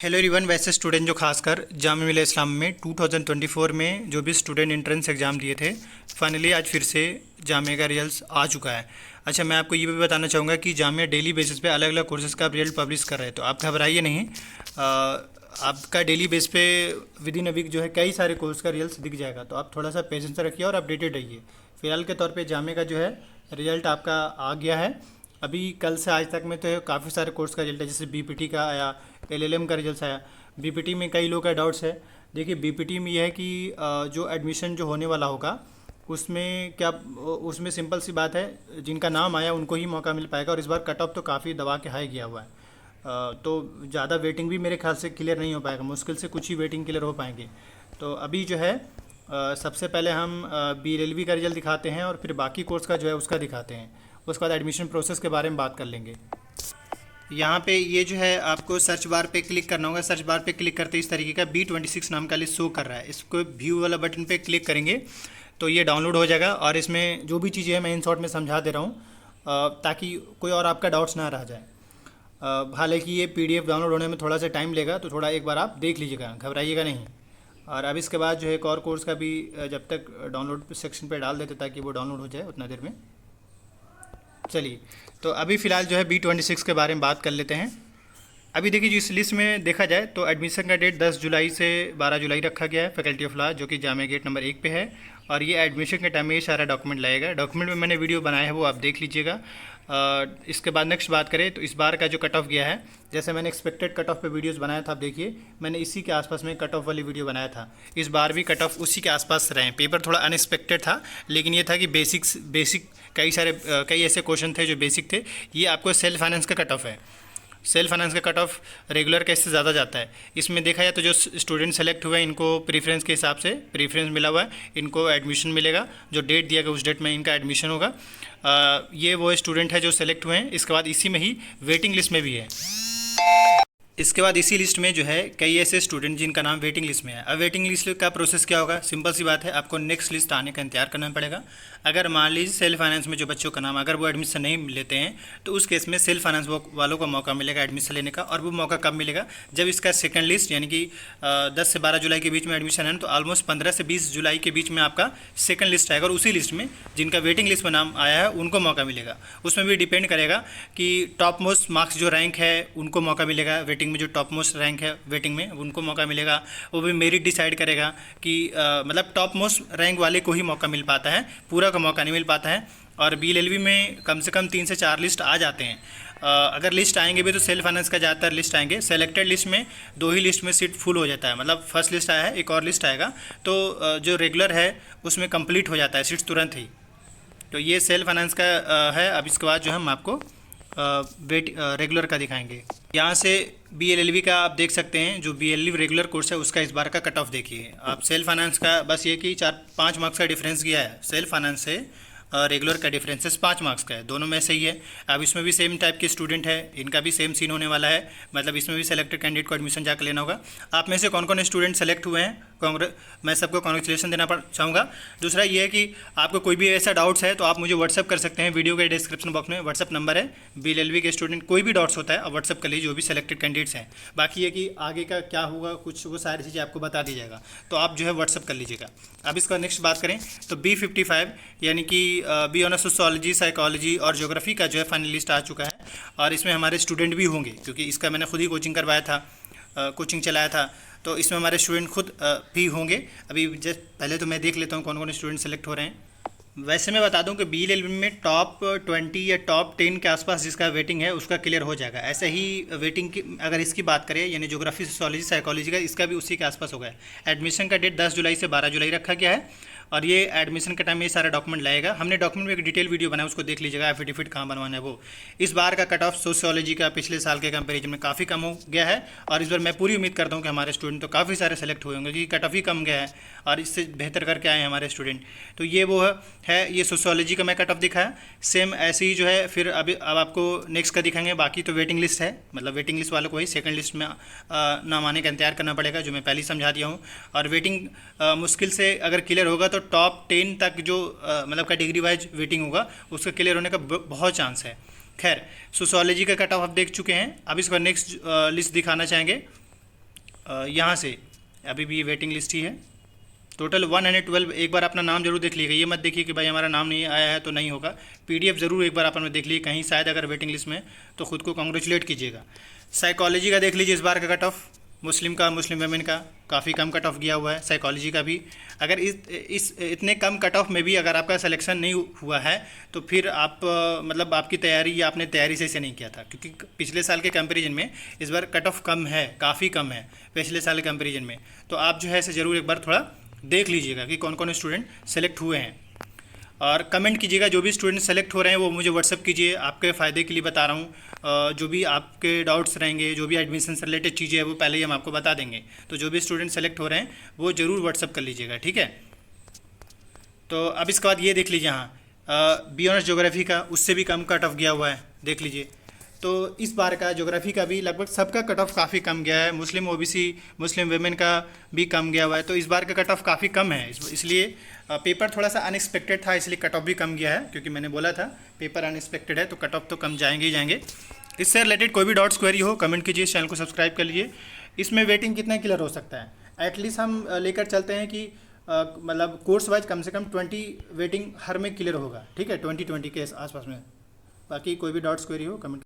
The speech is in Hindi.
Hello everyone. वैसे स्टूडेंट जो खासकर जामिया मिलिया इस्लाम में 2024 में जो भी स्टूडेंट एंट्रेंस एग्ज़ाम दिए थे, फाइनली आज फिर से जामिया का रिजल्ट आ चुका है। अच्छा, मैं आपको ये भी बताना चाहूँगा कि जामिया डेली बेसिस पे अलग अलग कोर्सेज़ का रिजल्ट पब्लिश कर रहे हैं, तो आप घबराइए नहीं। आपका डेली बेस पे विद इन अ वीक जो है कई सारे कोर्स का रिजल्ट दिख जाएगा, तो आप थोड़ा सा पेशेंस रखिए और अपडेटेड रहिए। फिलहाल के तौर पे जामिया का जो है रिजल्ट आपका आ गया है। अभी कल से आज तक में तो काफ़ी सारे कोर्स का रिजल्ट है, जैसे बीपीटी का आया, एलएलएम का रिजल्ट आया। बीपीटी में कई लोग का डाउट्स है। देखिए, बीपीटी में यह है कि जो एडमिशन जो होने वाला होगा उसमें क्या, उसमें सिंपल सी बात है, जिनका नाम आया उनको ही मौका मिल पाएगा। और इस बार कट ऑफ तो काफ़ी दबा के हाई गया हुआ है, तो ज़्यादा वेटिंग भी मेरे ख्याल से क्लियर नहीं हो पाएगा, मुश्किल से कुछ ही वेटिंग क्लियर हो पाएंगे। तो अभी जो है सबसे पहले हम बीएलएलबी का रिजल्ट दिखाते हैं और फिर बाकी कोर्स का जो है उसका दिखाते हैं। उसके बाद एडमिशन प्रोसेस के बारे में बात कर लेंगे। यहाँ पे ये जो है आपको सर्च बार पे क्लिक करना होगा। सर्च बार पे क्लिक करते इस तरीके का B26 नाम का लिस्ट शो कर रहा है। इसको व्यू वाला बटन पे क्लिक करेंगे तो ये डाउनलोड हो जाएगा, और इसमें जो भी चीज़ें हैं मैं इन शॉर्ट में समझा दे रहा हूँ, ताकि कोई और आपका डाउट्स ना रह जाए। हालांकि ये PDF डाउनलोड होने में थोड़ा सा टाइम लेगा, तो थोड़ा एक बार आप देख लीजिएगा, घबराइएगा नहीं। और अब इसके बाद जो है एक और कोर्स का भी जब तक डाउनलोड सेक्शन पे डाल देते ताकि वो डाउनलोड हो जाए उतना देर में। चलिए, तो अभी फ़िलहाल जो है B26 के बारे में बात कर लेते हैं। अभी देखिए, जो इस लिस्ट में देखा जाए तो एडमिशन का डेट 10 जुलाई से 12 जुलाई रखा गया है, फैकल्टी ऑफ लॉ, जो कि जामिया गेट नंबर 1 पे है। और ये एडमिशन के टाइम में ये सारा डॉक्यूमेंट लगेगा। डॉक्यूमेंट में मैंने वीडियो बनाया है, वो आप देख लीजिएगा। इसके बाद नेक्स्ट बात करें तो इस बार का जो कट ऑफ गया है, जैसे मैंने एक्सपेक्टेड कट ऑफ पे वीडियोस बनाया था, आप देखिए मैंने इसी के आसपास में कट ऑफ वाली वीडियो बनाया था। इस बार भी कट ऑफ उसी के आसपास रहे। पेपर थोड़ा अनएक्सपेक्टेड था, लेकिन ये था कि बेसिक कई ऐसे क्वेश्चन थे जो बेसिक थे। ये आपको सेल्फ फाइनेंस का कट ऑफ है। सेल्फ फाइनेंस का कट ऑफ रेगुलर कैसे से ज़्यादा जाता है। इसमें देखा जाए तो जो स्टूडेंट सेलेक्ट हुए हैं इनको प्रीफ्रेंस के हिसाब से प्रीफ्रेंस मिला हुआ है, इनको एडमिशन मिलेगा। जो डेट दिया गया उस डेट में इनका एडमिशन होगा। ये वो स्टूडेंट है जो सेलेक्ट हुए हैं। इसके बाद इसी में ही वेटिंग लिस्ट में भी है। इसके बाद इसी लिस्ट में जो है कई ऐसे स्टूडेंट जिनका नाम वेटिंग लिस्ट में है। अब वेटिंग लिस्ट का प्रोसेस क्या होगा, सिंपल सी बात है, आपको नेक्स्ट लिस्ट आने का इंतजार करना पड़ेगा। अगर मान लीजिए सेल्फ फाइनेंस में जो बच्चों का नाम अगर वो एडमिशन नहीं लेते हैं, तो उस केस में सेल्फ फाइनेंस वालों को मौका मिलेगा एडमिशन लेने का। और वो मौका कब मिलेगा, जब इसका सेकंड लिस्ट यानी कि 10 से 12 जुलाई के बीच में एडमिशन है, तो ऑलमोस्ट 15 से 20 जुलाई के बीच में आपका सेकंड लिस्ट आएगा। और उसी लिस्ट में जिनका वेटिंग लिस्ट में नाम आया है उनको मौका मिलेगा। उसमें भी डिपेंड करेगा कि टॉप मोस्ट मार्क्स जो रैंक है उनको मौका मिलेगा। वेटिंग में जो टॉप मोस्ट रैंक है वेटिंग में उनको मौका मिलेगा। वो भी मेरिट डिसाइड करेगा कि मतलब टॉप मोस्ट रैंक वाले को ही मौका मिल पाता है, पूरा का मौका नहीं मिल पाता है। और BLLB में कम से कम 3 से 4 लिस्ट आ जाते हैं। अगर लिस्ट आएंगे भी तो सेल्फ फाइनेंस का ज़्यादातर लिस्ट आएंगे। सेलेक्टेड लिस्ट में 2 ही लिस्ट में सीट फुल हो जाता है, मतलब फर्स्ट लिस्ट आया है, एक और लिस्ट आएगा, तो जो रेगुलर है उसमें कंप्लीट हो जाता है सीट्स तुरंत ही। तो ये सेल्फ फाइनेंस का है। अब इसके बाद जो हम आपको रेगुलर का दिखाएंगे। यहाँ से BLLB का आप देख सकते हैं, जो BLLB रेगुलर कोर्स है उसका इस बार का कट ऑफ देखिए आप। सेल्फ फाइनेंस का बस ये कि 4-5 मार्क्स का डिफरेंस गया है। सेल्फ फाइनेंस से रेगुलर का डिफरेंसेस 5 मार्क्स का है, दोनों में सही है। अब इसमें भी सेम टाइप के स्टूडेंट है, इनका भी सेम सीन होने वाला है, मतलब इसमें भी सेलेक्टेड कैंडिडेट को एडमिशन जाकर लेना होगा। आप में से कौन कौन स्टूडेंट सेलेक्ट हुए हैं, मैं सबको कॉन्ग्रेचुलेसन देना चाहूँगा। दूसरा ये है कि आपको कोई भी ऐसा डाउट्स है तो आप मुझे व्हाट्सअप कर सकते हैं। वीडियो के डिस्क्रिप्शन बॉक्स में व्हाट्सअप नंबर है। BLLB के स्टूडेंट कोई भी डाउट्स होता है आप व्हाट्सअप कर लीजिए, जो भी सेलेक्टेड कैंडिडेट्स हैं। बाकी ये कि आगे का क्या होगा कुछ वो सारी चीज़ें आपको बता दी जाएगा, तो आप जो है व्हाट्सअप कर लीजिएगा। अब इसका नेक्स्ट बात करें तो B55 यानी कि बी ऑनर्स सोशियोलॉजी, साइकोलॉजी और ज्योग्राफी का जो है फाइनल लिस्ट आ चुका है। और इसमें हमारे स्टूडेंट भी होंगे, क्योंकि इसका मैंने खुद ही कोचिंग करवाया था, कोचिंग चलाया था, तो इसमें हमारे स्टूडेंट खुद भी होंगे। अभी जस्ट पहले तो मैं देख लेता हूँ कौन कौन स्टूडेंट सेलेक्ट हो रहे हैं। वैसे मैं बता दूं कि BLLB में टॉप 20 या टॉप 10 के आसपास जिसका वेटिंग है उसका क्लियर हो जाएगा। ऐसे ही वेटिंग की अगर इसकी बात करें, यानी ज्योग्राफी, सोशियोलॉजी, साइकोलॉजी का, इसका भी उसी के आसपास होगा। एडमिशन का डेट 10 जुलाई से 12 जुलाई रखा गया है। और ये एडमिशन के टाइम में ये सारा डॉक्यूमेंट लगेगा। हमने डॉक्यूमेंट में एक डिटेल वीडियो बनाया, उसको देख लीजिएगा, एफिडेविट कहाँ बनवाना है वो। इस बार का कट ऑफ सोशियोलॉजी का पिछले साल के कंपेरिजन में काफ़ी कम हो गया है। और इस बार मैं पूरी उम्मीद करता हूँ कि हमारे स्टूडेंट तो काफ़ी सारे सेलेक्ट हुए होंगे, क्योंकि कट ऑफ ही कम गया है और इससे बेहतर करके आए हैं हमारे स्टूडेंट। तो ये वो है ये सोशियोलॉजी का मैं कट ऑफ दिखाया। सेम ऐसे ही जो है फिर अब आपको नेक्स्ट का दिखाएंगे। बाकी तो वेटिंग लिस्ट है, मतलब वेटिंग लिस्ट वालों को ही सेकंड लिस्ट में नाम आने का इंतजार करना पड़ेगा, जो मैं पहले ही समझा दिया हूँ। और वेटिंग मुश्किल से अगर क्लियर होगा तो टॉप 10 तक जो मतलब कैटेगरी वाइज वेटिंग होगा उसका क्लियर होने का बहुत चांस है। खैर, सोशियोलॉजी का कट ऑफ आप देख चुके हैं। अब इसका नेक्स्ट लिस्ट दिखाना चाहेंगे। यहाँ से अभी भी वेटिंग लिस्ट ही है। टोटल 112। एक बार अपना नाम जरूर देख लीजिएगा, ये मत देखिए कि भाई हमारा नाम नहीं आया है तो नहीं होगा। पीडीएफ ज़रूर एक बार अपन देख लीजिए, कहीं शायद अगर वेटिंग लिस्ट में तो खुद को कॉन्ग्रेचुलेट कीजिएगा। साइकोलॉजी का देख लीजिए इस बार का कट ऑफ, मुस्लिम का, मुस्लिम वेमेन का काफ़ी कम कट ऑफ गया हुआ है। साइकोलॉजी का भी अगर इस इतने कम कट ऑफ में भी अगर आपका सिलेक्शन नहीं हुआ है तो फिर आप मतलब आपकी तैयारी या आपने तैयारी सही से नहीं किया था, क्योंकि पिछले साल के कंपैरिजन में इस बार कट ऑफ कम है, काफ़ी कम है पिछले साल के कंपैरिजन में। तो आप जो है इसे ज़रूर एक बार थोड़ा देख लीजिएगा कि कौन कौन स्टूडेंट सेलेक्ट हुए हैं, और कमेंट कीजिएगा। जो भी स्टूडेंट सेलेक्ट हो रहे हैं वो मुझे व्हाट्सअप कीजिए, आपके फ़ायदे के लिए बता रहा हूँ। जो भी आपके डाउट्स रहेंगे, जो भी एडमिशन से रिलेटेड चीज़ें हैं वो पहले ही हम आपको बता देंगे। तो जो भी स्टूडेंट सेलेक्ट हो रहे हैं वो ज़रूर व्हाट्सअप कर लीजिएगा, ठीक है। तो अब इसके बाद ये देख लीजिए, यहाँ बी ऑनर्स ज्योग्राफी का उससे भी कम कट ऑफ गया हुआ है, देख लीजिए। तो इस बार का ज्योग्राफी का भी लगभग सबका कट ऑफ काफ़ी कम गया है। मुस्लिम ओबीसी, मुस्लिम वेमेन का भी कम गया हुआ है। तो इस बार का कट ऑफ काफ़ी कम है, इसलिए पेपर थोड़ा सा अनएक्सपेक्टेड था, इसलिए कट ऑफ भी कम गया है। क्योंकि मैंने बोला था पेपर अनएक्सपेक्टेड है तो कट ऑफ तो कम जाएंगे ही जाएंगे। इससे रिलेटेड कोई भी डाउट्स क्वेरी हो कमेंट कीजिए, चैनल को सब्सक्राइब कर लीजिए। इसमें वेटिंग कितना क्लियर हो सकता है, एटलीस्ट हम लेकर चलते हैं कि मतलब कोर्स वाइज कम से कम 20 वेटिंग हर में क्लियर होगा, ठीक है, 20 के आसपास में। बाकी कोई भी डाउट्स क्वेरी हो कमेंट